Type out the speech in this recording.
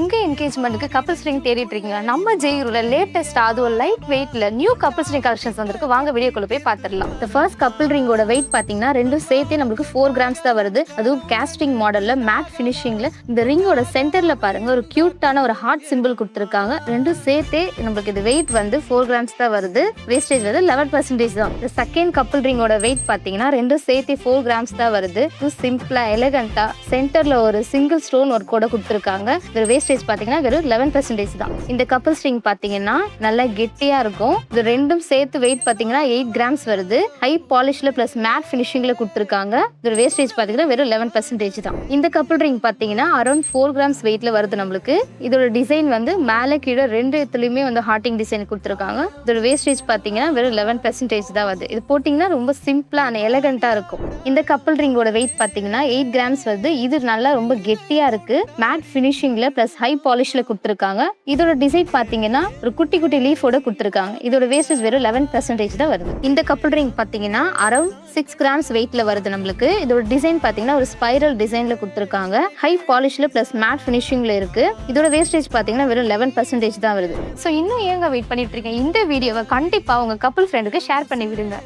உங்க என்கேஜ்மெண்ட்டுக்கு couples ring தேடிட்டு இருக்கீங்க. நம்ம ஜெயூர்ல லேட்டஸ்டா அது ஒரு லைட் வெயிட்ல நியூ கப்பல்ஸ் ரிங் கலெக்ஷன்ஸ் வந்திருக்கு. வாங்க வீடியோக்குள்ள போய் பார்த்துடலாம். இந்த ஃபர்ஸ்ட் கப்பல் ரிங்கோட வெயிட் பாத்தீங்கன்னா ரெண்டும் சேர்த்தே நமக்கு 4 கிராம்ஸ் தான் வருது. அதுவும் கேஸ்டிங் மாடல்ல மேட் ஃபினிஷிங்ல. இந்த ரிங்கோட சென்டர்ல பாருங்க ஒரு கியூட்டான ஒரு ஹார்ட் சிம்பிள் கொடுத்துருக்காங்க. ரெண்டும் சேர்த்தே நம்மளுக்கு இது வெயிட் வந்து 4 கிராம்ஸ் தான் வருது. வேஸ்டேஜ் வந்து 11% தான். இந்த செகண்ட் கப்பல் ரிங்கோட வெயிட் பாத்தீங்கன்னா ரெண்டும் சேர்த்தே 4 கிராம்ஸ் தான் வருது. சிம்பிளா எலகண்டா சென்டர்ல ஒரு சிங்கிள் ஸ்டோன் ஒர்க் கூட கொடுத்துருக்காங்க. வேஸ்டேஜ் பாத்தீங்கன்னா வெறும் 11% தான். இந்த கப்பல் ஸ்ட்ரிங் பாத்தீங்கன்னா நல்லா கெட்டியா இருக்கும். இது ரெண்டும் சேர்த்து வெயிட் பாத்தீங்கன்னா 8 கிராம்ஸ் வருது. ஹை பாலிஷ்ல பிளஸ் மேட் ஃபினிஷிங்ல கொடுத்துருக்காங்க. இதோட வேஸ்டேஜ் பாத்தீங்கன்னா வெறும் 11% தான். இந்த கப்பல் ரிங் பாத்தீங்கன்னா அரௌண்ட் 4 கிராம்ஸ் வெயிட்ல வருது நம்மளுக்கு. இதோட டிசைன் வந்து மேலே கீழே ரெண்டு இடத்துலயுமே வந்து ஹார்ட்டிங் டிசைன் கொடுத்துருக்காங்க. இதோட வேஸ்டேஜ் பாத்தீங்கன்னா வெறும் 11% தான் வருது. இது போட்டீங்கன்னா ரொம்ப சிம்பிளா எலகண்டா இருக்கும். இந்த கப்பல் ரிங்கோட வெயிட் பாத்தீங்கன்னா 8 கிராம்ஸ் வருது. இது நல்லா ரொம்ப கெட்டியா இருக்கு. மேட் ஃபினிஷிங்ல பிளஸ் ஹை பாலிஷ்ல கொடுத்துருக்காங்க. இதோட டிசைன் பாத்தீங்கன்னா ஒரு குட்டி குட்டி லீஃபோட கொடுத்துருக்காங்க. இதோட வேஸ்டேஜ் வெறும் 11% தான் வருது. இந்த கப்பல் ரிங் பாத்தீங்கன்னா அரௌண்ட் 6 கிராம்ஸ் வெயிட்ல வருது நம்மளுக்கு. இதோட டிசைன் பாத்தீங்கன்னா ஒரு ஸ்பைரல் டிசைன்ல கொடுத்துருக்காங்க. ஹை பாலிஷ்ல பிளஸ் மேட் ஃபினிஷிங்ல இருக்கு. இதோட வேஸ்டேஜ் பாத்தீங்கன்னா வெறும் 11% தான் வருது. ஸோ இன்னும் ஏங்க வெயிட் பண்ணிட்டு இருக்கீங்க? இந்த வீடியோவை கண்டிப்பா உங்க கப்பல் ஃப்ரெண்டுக்கு ஷேர் பண்ணி விடுங்க.